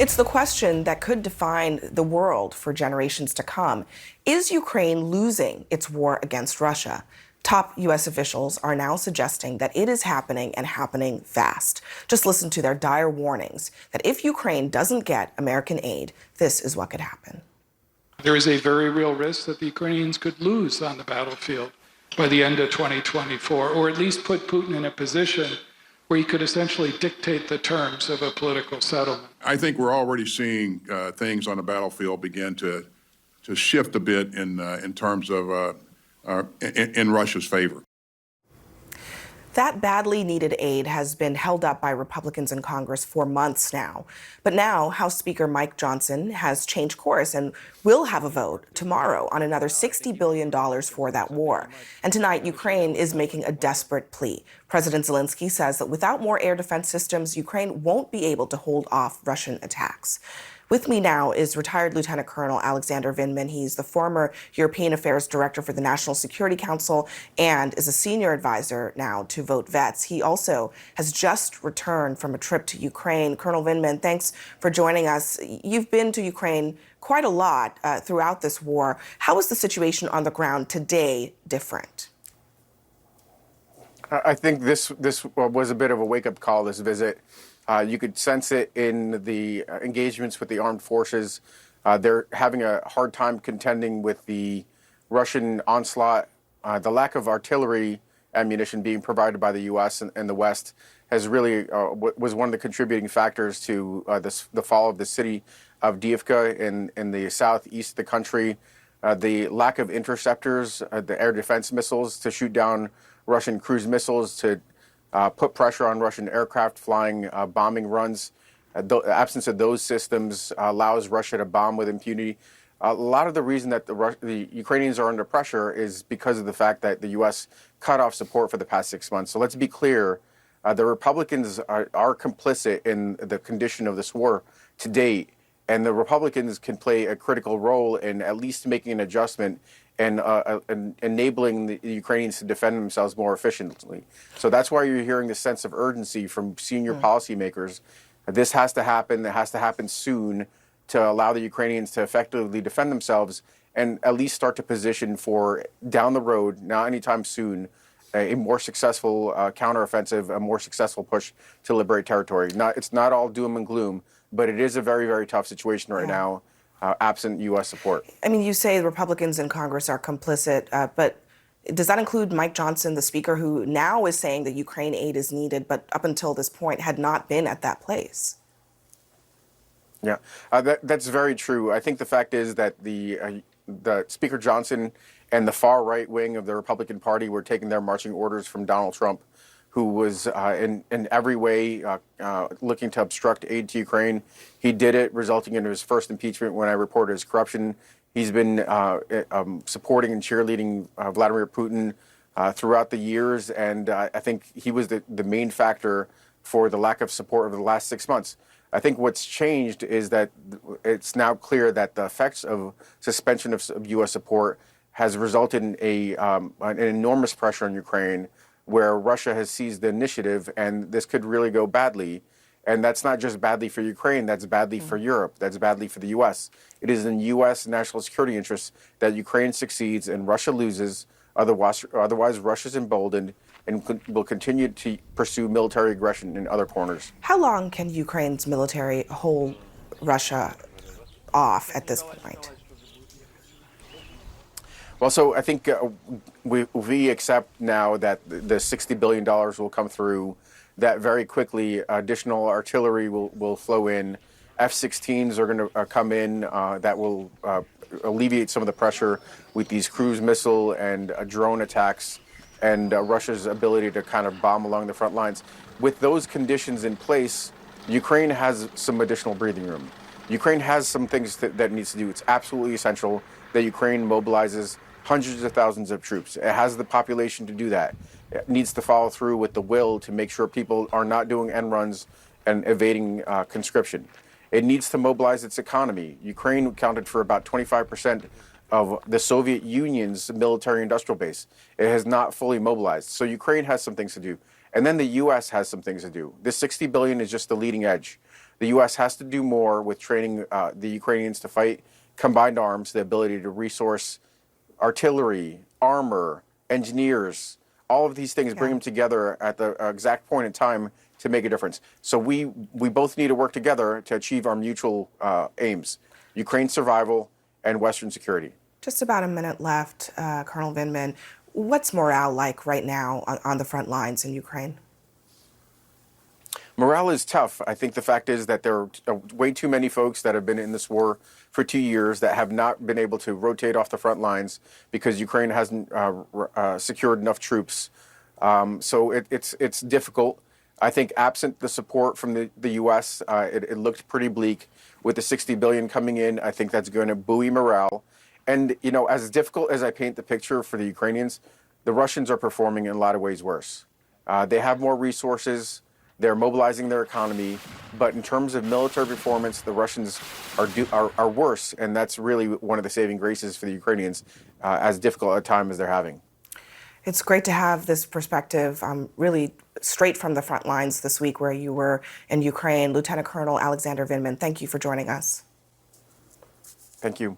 It's the question that could define the world for generations to come. Is Ukraine losing its war against Russia? Top U.S. officials are now suggesting that it is happening and happening fast. Just listen to their dire warnings that if Ukraine doesn't get American aid, this is what could happen. There is a very real risk that the Ukrainians could lose on the battlefield by the end of 2024, or at least put Putin in a position where he could essentially dictate the terms of a political settlement. I think we're already seeing things on the battlefield begin to shift a bit in terms of in Russia's favor. That badly needed aid has been held up by Republicans in Congress for months now. But now House Speaker Mike Johnson has changed course and will have a vote tomorrow on another $60 billion for that war. And tonight, Ukraine is making a desperate plea. President Zelensky says that without more air defense systems, Ukraine won't be able to hold off Russian attacks. With me now is retired Lieutenant Colonel Alexander Vindman. He's the former European Affairs Director for the National Security Council and is a senior advisor now to VoteVets. He also has just returned from a trip to Ukraine. Colonel Vindman, thanks for joining us. You've been to Ukraine quite a lot throughout this war. How is the situation on the ground today different? I think this was a bit of a wake-up call, this visit. You could sense it in the engagements with the armed forces. They're having a hard time contending with the Russian onslaught. The lack of artillery ammunition being provided by the U.S. and the West has really was one of the contributing factors to the fall of the city of Diivka in the southeast of the country. The lack of interceptors, the air defense missiles to shoot down Russian cruise missiles, to put pressure on Russian aircraft flying bombing runs. The absence of those systems allows Russia to bomb with impunity. A lot of the reason that the Ukrainians are under pressure is because of the fact that the U.S. cut off support for the past 6 months. So let's be clear, the Republicans are complicit in the condition of this war to date, and the Republicans can play a critical role in at least making an adjustment and enabling the Ukrainians to defend themselves more efficiently. So that's why you're hearing this sense of urgency from senior policymakers. This has to happen. It has to happen soon to allow the Ukrainians to effectively defend themselves and at least start to position for down the road, not anytime soon, a more successful counteroffensive, a more successful push to liberate territory. It's not all doom and gloom, but it is a very, very tough situation right now. Absent U.S. support. I mean, you say the Republicans in Congress are complicit, but does that include Mike Johnson, the speaker, who now is saying that Ukraine aid is needed, but up until this point had not been at that place? Yeah, that's very true. I think the fact is that the Speaker Johnson and the far right wing of the Republican Party were taking their marching orders from Donald Trump, who was in every way looking to obstruct aid to Ukraine. He did it, resulting in his first impeachment when I reported his corruption. He's been supporting and cheerleading Vladimir Putin throughout the years, and I think he was the main factor for the lack of support over the last 6 months. I think what's changed is that it's now clear that the effects of suspension of U.S. support has resulted in an enormous pressure on Ukraine, where Russia has seized the initiative, and this could really go badly. And that's not just badly for Ukraine, that's badly for Europe, that's badly for the U.S. It is in U.S. national security interests that Ukraine succeeds and Russia loses. Otherwise Russia's emboldened and will continue to pursue military aggression in other corners. How long can Ukraine's military hold Russia off at this point? Well, so I think we accept now that the $60 billion will come through, that very quickly additional artillery will flow in. F-16s are going to come in that will alleviate some of the pressure with these cruise missile and drone attacks and Russia's ability to kind of bomb along the front lines. With those conditions in place, Ukraine has some additional breathing room. Ukraine has some things that it needs to do. It's absolutely essential that Ukraine mobilizes hundreds of thousands of troops. It has the population to do that. It needs to follow through with the will to make sure people are not doing end runs and evading conscription. It needs to mobilize its economy. Ukraine accounted for about 25% of the Soviet Union's military-industrial base. It has not fully mobilized. So Ukraine has some things to do. And then the U.S. has some things to do. This $60 billion is just the leading edge. The U.S. has to do more with training the Ukrainians to fight combined arms, the ability to resource artillery, armor, engineers, all of these things, bring them together at the exact point in time to make a difference. So we both need to work together to achieve our mutual aims: Ukraine's survival and Western security. Just about a minute left, Colonel Vindman. What's morale like right now on the front lines in Ukraine? Morale is tough. I think the fact is that there are way too many folks that have been in this war for 2 years that have not been able to rotate off the front lines because Ukraine hasn't secured enough troops. So it's difficult. I think absent the support from the U.S., it looked pretty bleak. With the $60 billion coming in, I think that's going to buoy morale. And, you know, as difficult as I paint the picture for the Ukrainians, the Russians are performing in a lot of ways worse. They have more resources. They're mobilizing their economy. But in terms of military performance, the Russians are worse. And that's really one of the saving graces for the Ukrainians, as difficult a time as they're having. It's great to have this perspective, really straight from the front lines this week where you were in Ukraine. Lieutenant Colonel Alexander Vindman, thank you for joining us. Thank you.